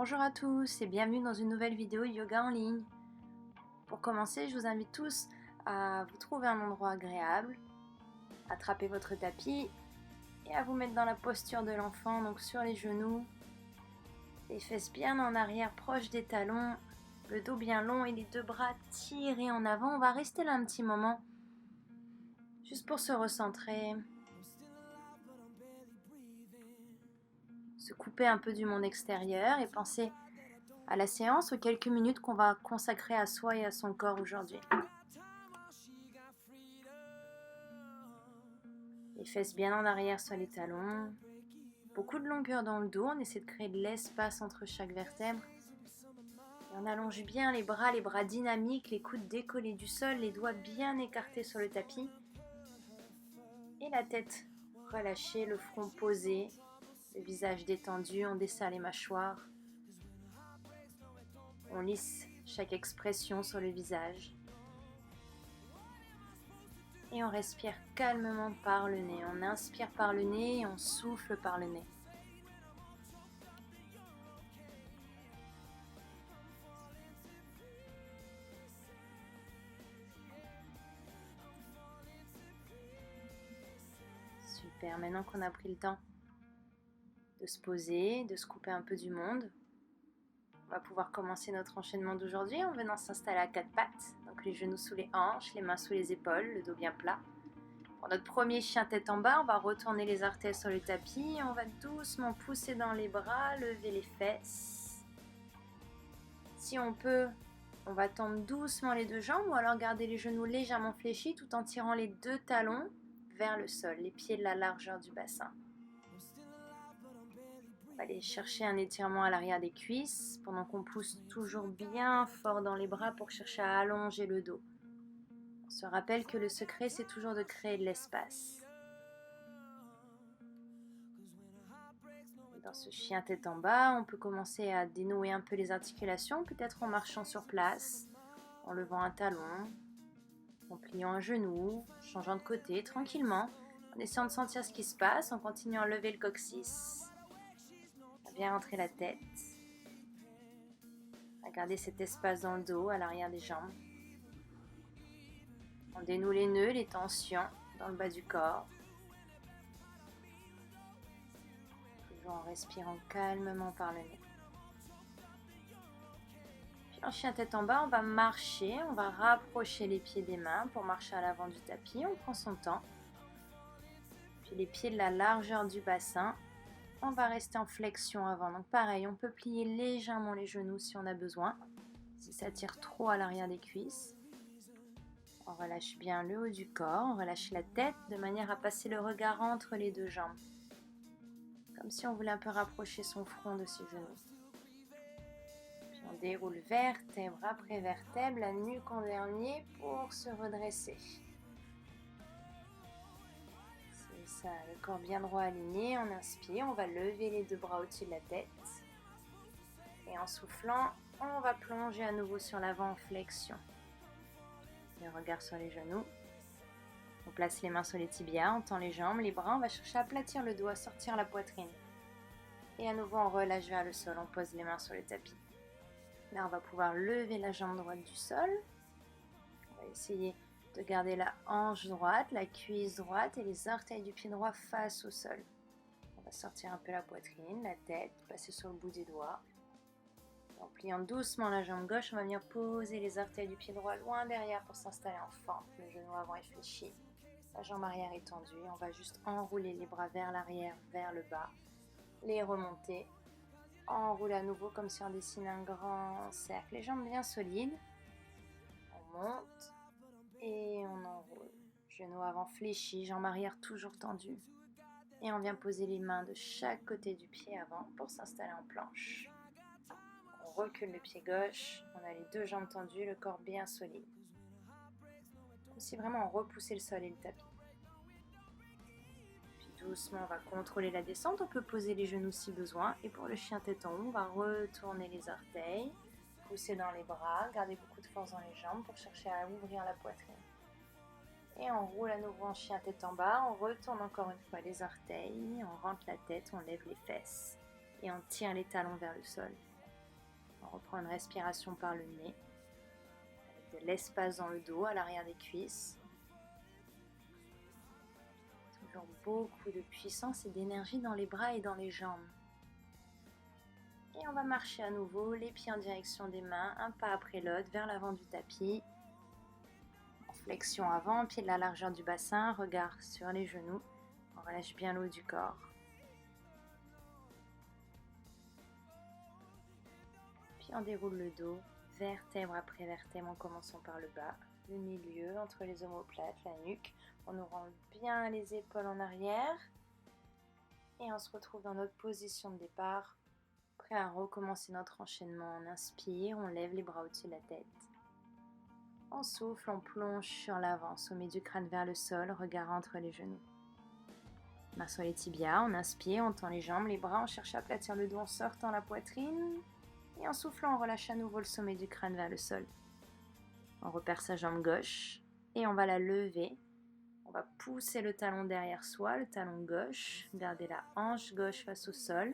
Bonjour à tous et bienvenue dans une nouvelle vidéo yoga en ligne. Pour commencer, je vous invite tous à vous trouver un endroit agréable, attraper votre tapis et à vous mettre dans la posture de l'enfant, donc sur les genoux, les fesses bien en arrière, proches des talons, le dos bien long et les deux bras tirés en avant. On va rester là un petit moment, juste pour se recentrer, se couper un peu du monde extérieur et penser à la séance aux quelques minutes qu'on va consacrer à soi et à son corps aujourd'hui. Les fesses bien en arrière sur les talons, beaucoup de longueur dans le dos, on essaie de créer de l'espace entre chaque vertèbre. Et on allonge bien les bras dynamiques, les coudes décollés du sol, les doigts bien écartés sur le tapis. Et la tête relâchée, le front posé, le visage détendu, on desserre les mâchoires. On lisse chaque expression sur le visage. Et on respire calmement par le nez. On inspire par le nez et on souffle par le nez. Super, maintenant qu'on a pris le temps de se poser, de se couper un peu du monde, on va pouvoir commencer notre enchaînement d'aujourd'hui en venant s'installer à quatre pattes. Donc les genoux sous les hanches, les mains sous les épaules, le dos bien plat. Pour notre premier chien tête en bas, on va retourner les orteils sur le tapis. On va doucement pousser dans les bras, lever les fesses. Si on peut, on va tendre doucement les deux jambes ou alors garder les genoux légèrement fléchis tout en tirant les deux talons vers le sol, les pieds de la largeur du bassin. On va aller chercher un étirement à l'arrière des cuisses pendant qu'on pousse toujours bien fort dans les bras pour chercher à allonger le dos. On se rappelle que le secret, c'est toujours de créer de l'espace. Dans ce chien tête en bas, on peut commencer à dénouer un peu les articulations, peut-être en marchant sur place, en levant un talon, en pliant un genou, en changeant de côté tranquillement, en essayant de sentir ce qui se passe, en continuant à lever le coccyx, à bien rentrer la tête, à garder cet espace dans le dos, à l'arrière des jambes. On dénoue les nœuds, les tensions dans le bas du corps. Toujours en respirant calmement par le nez. Puis en chien tête en bas, on va marcher, on va rapprocher les pieds des mains pour marcher à l'avant du tapis. On prend son temps. Puis les pieds de la largeur du bassin, on va rester en flexion avant. Donc pareil, on peut plier légèrement les genoux si on a besoin. Si ça tire trop à l'arrière des cuisses. On relâche bien le haut du corps, on relâche la tête de manière à passer le regard entre les deux jambes. Comme si on voulait un peu rapprocher son front de ses genoux. Puis on déroule vertèbre après vertèbre, la nuque en dernier pour se redresser. C'est ça, le corps bien droit aligné, on inspire, on va lever les deux bras au-dessus de la tête. Et en soufflant, on va plonger à nouveau sur l'avant en flexion. Le regard sur les genoux. On place les mains sur les tibias, on tend les jambes, les bras, on va chercher à aplatir le dos, à sortir la poitrine. Et à nouveau, on relâche vers le sol, on pose les mains sur le tapis. Là, on va pouvoir lever la jambe droite du sol. On va essayer de garder la hanche droite, la cuisse droite et les orteils du pied droit face au sol. On va sortir un peu la poitrine, la tête, passer sur le bout des doigts. En pliant doucement la jambe gauche, on va venir poser les orteils du pied droit loin derrière pour s'installer en fente. Le genou avant est fléchi, la jambe arrière est tendue. On va juste enrouler les bras vers l'arrière, vers le bas, les remonter. On enroule à nouveau comme si on dessine un grand cercle. Les jambes bien solides. On monte et on enroule. Genou avant fléchi, jambe arrière toujours tendue. Et on vient poser les mains de chaque côté du pied avant pour s'installer en planche. On recule le pied gauche, on a les deux jambes tendues, le corps bien solide. Comme si vraiment on repoussait le sol et le tapis. Puis doucement, on va contrôler la descente, on peut poser les genoux si besoin. Et pour le chien tête en haut, on va retourner les orteils, pousser dans les bras, garder beaucoup de force dans les jambes pour chercher à ouvrir la poitrine. Et on roule à nouveau en chien tête en bas, on retourne encore une fois les orteils, on rentre la tête, on lève les fesses. Et on tire les talons vers le sol. On reprend une respiration par le nez, avec de l'espace dans le dos, à l'arrière des cuisses. Toujours beaucoup de puissance et d'énergie dans les bras et dans les jambes. Et on va marcher à nouveau, les pieds en direction des mains, un pas après l'autre, vers l'avant du tapis. En flexion avant, pied de la largeur du bassin, regard sur les genoux. On relâche bien le haut du corps. Puis on déroule le dos, vertèbre après vertèbre, en commençant par le bas, le milieu, entre les omoplates, la nuque. On ouvre bien les épaules en arrière. Et on se retrouve dans notre position de départ, prêt à recommencer notre enchaînement. On inspire, on lève les bras au-dessus de la tête. On souffle, on plonge sur l'avant, sommet du crâne vers le sol, regard entre les genoux. Main sur les tibias, on inspire, on tend les jambes, les bras, on cherche à aplatir le dos en sortant la poitrine. Et en soufflant, on relâche à nouveau le sommet du crâne vers le sol. On repère sa jambe gauche et on va la lever. On va pousser le talon derrière soi, le talon gauche. Gardez la hanche gauche face au sol.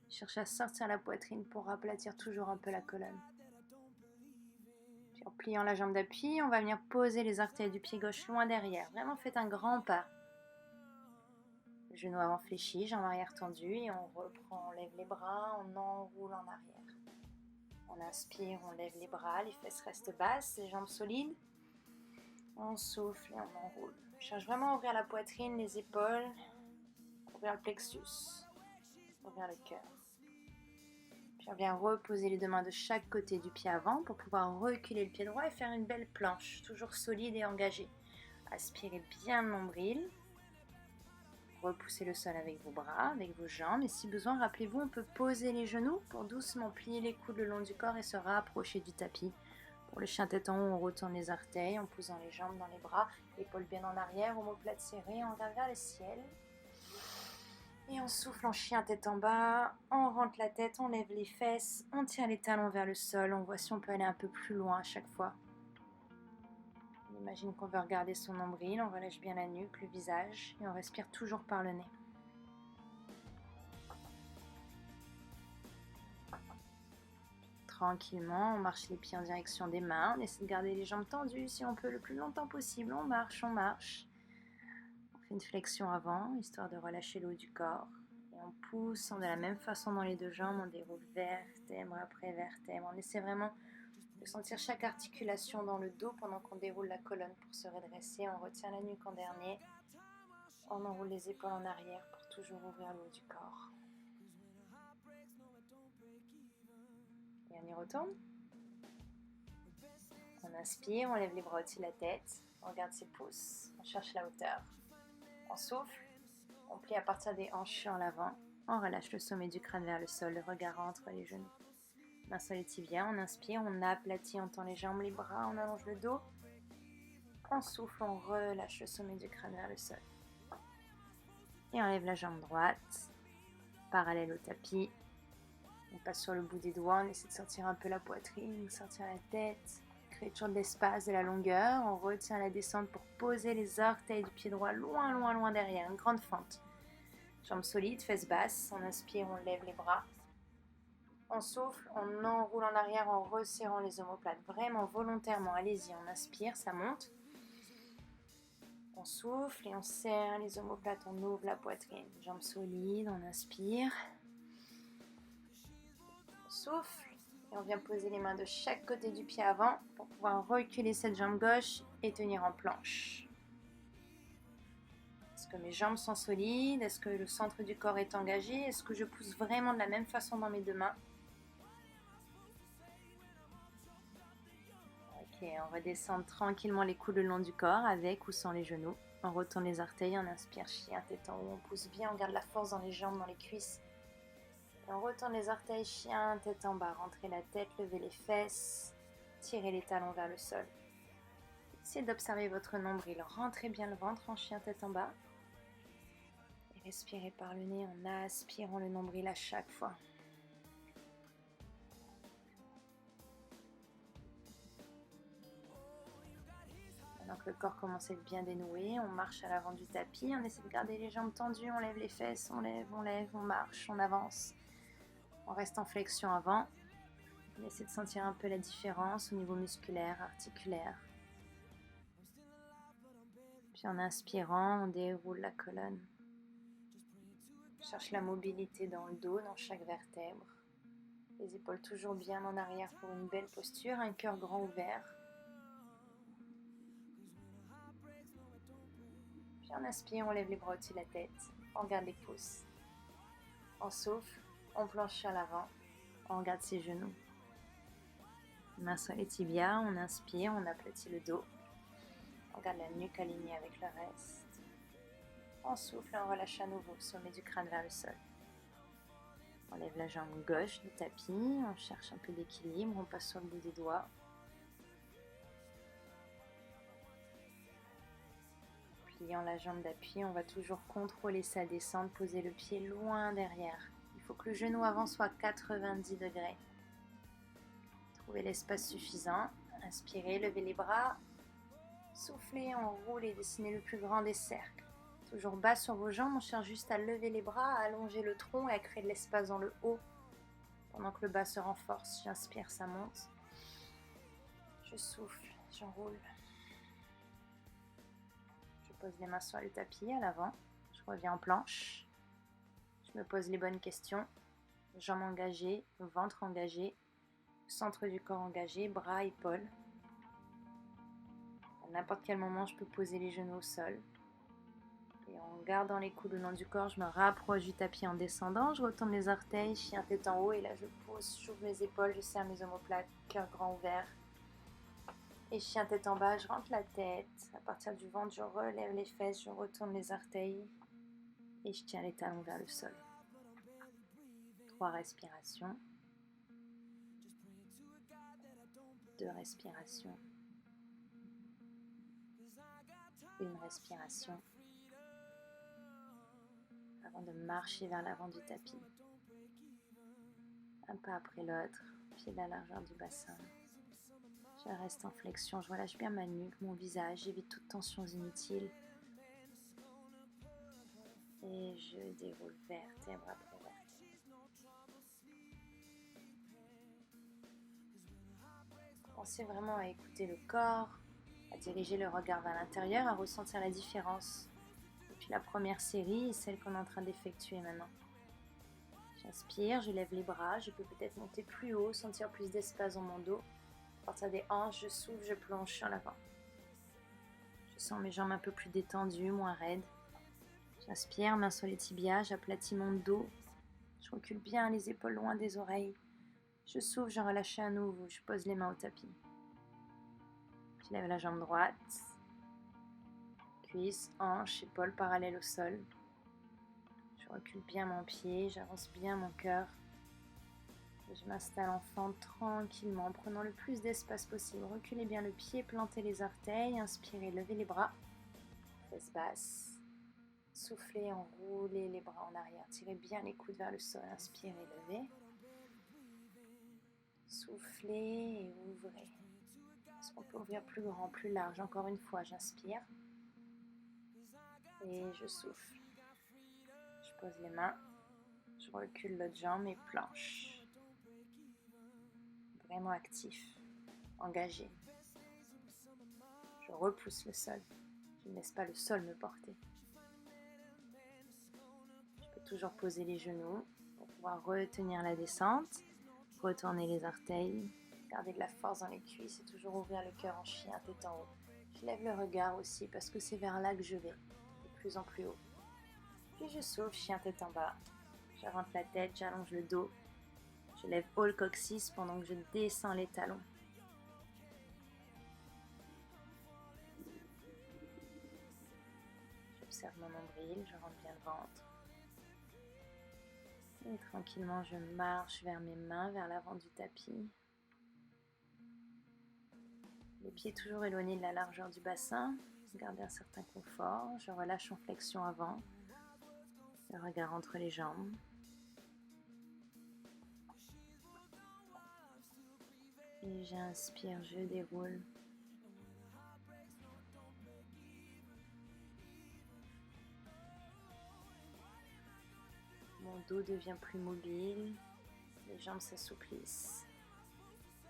Cherchez à sortir la poitrine pour aplatir toujours un peu la colonne. Puis en pliant la jambe d'appui, on va venir poser les orteils du pied gauche loin derrière. Vraiment, faites un grand pas. Genou avant fléchi, jambe arrière tendue et on reprend, on lève les bras, on enroule en arrière. On inspire, on lève les bras, les fesses restent basses, les jambes solides. On souffle et on enroule. On cherche vraiment à ouvrir la poitrine, les épaules, ouvrir le plexus, ouvrir le cœur. Puis on vient reposer les deux mains de chaque côté du pied avant pour pouvoir reculer le pied droit et faire une belle planche, toujours solide et engagée. Aspirez bien le nombril. Repoussez le sol avec vos bras, avec vos jambes. Et si besoin, rappelez-vous, on peut poser les genoux pour doucement plier les coudes le long du corps et se rapprocher du tapis. Pour le chien tête en haut, on retourne les orteils en posant les jambes dans les bras, épaules bien en arrière, omoplate serrée, on regarde vers le ciel. Et on souffle en chien tête en bas, on rentre la tête, on lève les fesses, on tire les talons vers le sol, on voit si on peut aller un peu plus loin à chaque fois. On imagine qu'on veut regarder son nombril, on relâche bien la nuque, le visage et on respire toujours par le nez. Tranquillement, on marche les pieds en direction des mains, on essaie de garder les jambes tendues si on peut le plus longtemps possible, on marche. On fait une flexion avant, histoire de relâcher le haut du corps. Et on pousse de la même façon dans les deux jambes, on déroule vertèbre après vertèbre. On essaie vraiment de sentir chaque articulation dans le dos pendant qu'on déroule la colonne pour se redresser. On retient la nuque en dernier. On enroule les épaules en arrière pour toujours ouvrir le haut du corps. Et on y retourne. On inspire, on lève les bras au-dessus de la tête. On regarde ses pouces. On cherche la hauteur. On souffle. On plie à partir des hanches sur l'avant. On relâche le sommet du crâne vers le sol, le regard entre les genoux. Main sur les tibias, on inspire, on aplatit, on tend les jambes, les bras, on allonge le dos. On souffle, on relâche le sommet du crâne vers le sol. Et on lève la jambe droite, parallèle au tapis. On passe sur le bout des doigts, on essaie de sortir un peu la poitrine, sortir la tête, créer toujours de l'espace, de la longueur. On retient la descente pour poser les orteils du pied droit loin, loin, loin derrière, une grande fente. Jambes solides, fesses basses, on inspire, on lève les bras. On souffle, on enroule en arrière en resserrant les omoplates, vraiment volontairement, allez-y, on inspire, ça monte. On souffle et on serre les omoplates, on ouvre la poitrine. Jambes solides, on inspire. On souffle et on vient poser les mains de chaque côté du pied avant pour pouvoir reculer cette jambe gauche et tenir en planche. Est-ce que mes jambes sont solides? Est-ce que le centre du corps est engagé? Est-ce que je pousse vraiment de la même façon dans mes deux mains? Ok, on redescend tranquillement les coudes le long du corps, avec ou sans les genoux. On retourne les orteils, on inspire, chien, tête en haut, on pousse bien, on garde la force dans les jambes, dans les cuisses. Et on retourne les orteils, chien, tête en bas, rentrez la tête, levez les fesses, tirez les talons vers le sol. Essayez d'observer votre nombril, rentrez bien le ventre en chien, tête en bas. Et respirez par le nez en aspirant le nombril à chaque fois. Maintenant que le corps commence à être bien dénoué, on marche à l'avant du tapis, on essaie de garder les jambes tendues, on lève les fesses, on lève, on marche, on avance. On reste en flexion avant. On essaie de sentir un peu la différence au niveau musculaire, articulaire. Puis en inspirant, on déroule la colonne. On cherche la mobilité dans le dos, dans chaque vertèbre. Les épaules toujours bien en arrière pour une belle posture, un cœur grand ouvert. Puis en inspire, on lève les bras au-dessus de la tête, on regarde les pouces. On souffle, on planche sur l'avant, on regarde ses genoux. Main sur les tibias, on inspire, on aplatit le dos. On garde la nuque alignée avec le reste. On souffle et on relâche à nouveau, sommet du crâne vers le sol. On lève la jambe gauche du tapis, on cherche un peu d'équilibre, on passe sur le bout des doigts. Pliant la jambe d'appui, on va toujours contrôler sa descente, poser le pied loin derrière. Il faut que le genou avant soit 90 degrés. Trouvez l'espace suffisant. Inspirez, levez les bras. Soufflez, on roule et dessinez le plus grand des cercles. Toujours bas sur vos jambes, on cherche juste à lever les bras, à allonger le tronc et à créer de l'espace dans le haut. Pendant que le bas se renforce, j'inspire, ça monte. Je souffle, j'enroule. Je pose les mains sur le tapis à l'avant. Je reviens en planche. Je me pose les bonnes questions. Jambes engagées, ventre engagé, centre du corps engagé, bras, épaules. À n'importe quel moment, je peux poser les genoux au sol. Et en gardant les coudes le long du corps, je me rapproche du tapis en descendant. Je retourne les orteils, chien tête en haut. Et là, je pousse, j'ouvre mes épaules, je serre mes omoplates, cœur grand ouvert. Et chien tête en bas, je rentre la tête. À partir du ventre, je relève les fesses, je retourne les orteils. Et je tiens les talons vers le sol. 3 respirations. 2 respirations. 1 respiration. Avant de marcher vers l'avant du tapis. Un pas après l'autre, pied de la largeur du bassin. Je reste en flexion, je relâche bien ma nuque, mon visage, j'évite toute tension inutile. Et je déroule vertèbre après vertèbre. Pensez vraiment à écouter le corps, à diriger le regard vers l'intérieur, à ressentir la différence. Depuis la première série et celle qu'on est en train d'effectuer maintenant. J'inspire, je lève les bras, je peux peut-être monter plus haut, sentir plus d'espace dans mon dos. À partir des hanches, je souffle, je plonge sur l'avant. Je sens mes jambes un peu plus détendues, moins raides. J'inspire, main sur les tibias, j'aplatis mon dos. Je recule bien les épaules loin des oreilles. Je souffle, je relâche à nouveau, je pose les mains au tapis. Je lève la jambe droite. Cuisse, hanche, épaules parallèles au sol. Je recule bien mon pied, j'avance bien mon cœur. Je m'installe en fente tranquillement, en prenant le plus d'espace possible. Reculez bien le pied, plantez les orteils, inspirez, levez les bras. Fesses basses. Soufflez, enroulez les bras en arrière. Tirez bien les coudes vers le sol. Inspirez, levez. Soufflez et ouvrez. Est-ce qu'on peut ouvrir plus grand, plus large? Encore une fois, j'inspire. Et je souffle. Je pose les mains. Je recule l'autre jambe et planche. Vraiment actif, engagé. Je repousse le sol. Je ne laisse pas le sol me porter. Je peux toujours poser les genoux pour pouvoir retenir la descente, retourner les orteils, garder de la force dans les cuisses et toujours ouvrir le cœur en chien, tête en haut. Je lève le regard aussi parce que c'est vers là que je vais, de plus en plus haut. Puis je souffle, chien tête en bas. Je rentre la tête, j'allonge le dos. Je lève haut le coccyx pendant que je descends les talons. J'observe mon nombril, je rentre bien le ventre. Et tranquillement, je marche vers mes mains, vers l'avant du tapis. Les pieds toujours éloignés de la largeur du bassin. Garder un certain confort. Je relâche en flexion avant. Le regard entre les jambes. Et j'inspire, je déroule. Mon dos devient plus mobile. Les jambes s'assouplissent.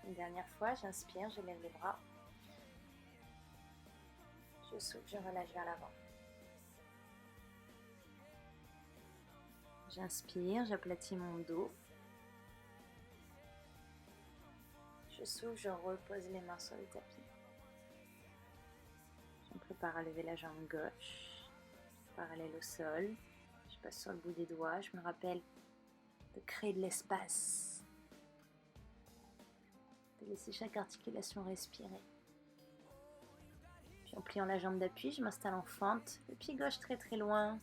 Une dernière fois, j'inspire, je lève les bras. Je souffle, je relâche vers l'avant. J'inspire, j'aplatis mon dos. Je souffle, je repose les mains sur le tapis. Je me prépare à lever la jambe gauche, parallèle au sol. Je passe sur le bout des doigts, je me rappelle de créer de l'espace, de laisser chaque articulation respirer. Puis en pliant la jambe d'appui, je m'installe en fente, le pied gauche très très loin.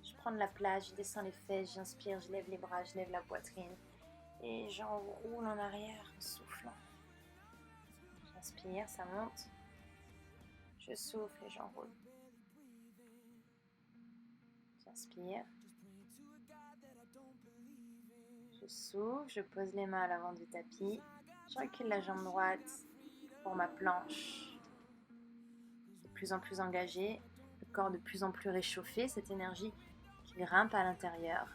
Je prends de la place, je descends les fesses, j'inspire, je lève les bras, je lève la poitrine et j'enroule en arrière en soufflant. J'inspire, ça monte. Je souffle et j'enroule. J'inspire. Je souffle, je pose les mains à l'avant du tapis. Je recule la jambe droite pour ma planche. De plus en plus engagée, le corps de plus en plus réchauffé, cette énergie qui grimpe à l'intérieur.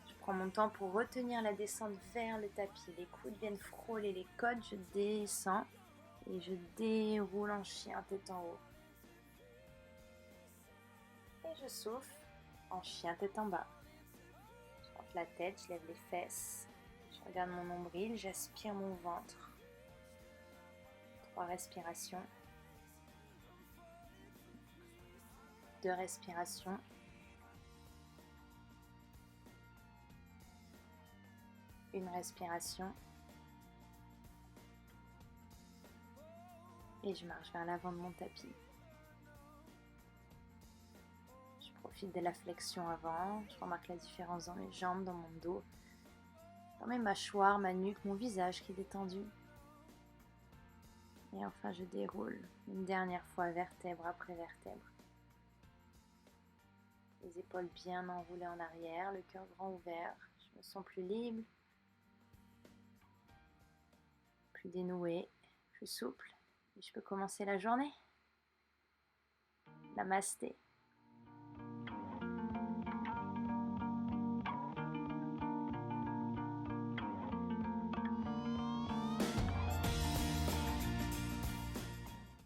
Je prends mon temps pour retenir la descente vers le tapis. Les coudes viennent frôler les côtes, je descends et je déroule en chien tête en haut. Et je souffle en chien tête en bas. Je porte la tête, je lève les fesses. Je regarde mon nombril, j'aspire mon ventre. 3 respirations. 2 respirations. Une respiration. Et je marche vers l'avant de mon tapis. Je profite de la flexion avant. Je remarque la différence dans mes jambes, dans mon dos, dans mes mâchoires, ma nuque, mon visage qui est détendu. Et enfin, je déroule une dernière fois vertèbre après vertèbre. Les épaules bien enroulées en arrière, le cœur grand ouvert. Je me sens plus libre, plus dénoué, plus souple. Et je peux commencer la journée. Namasté.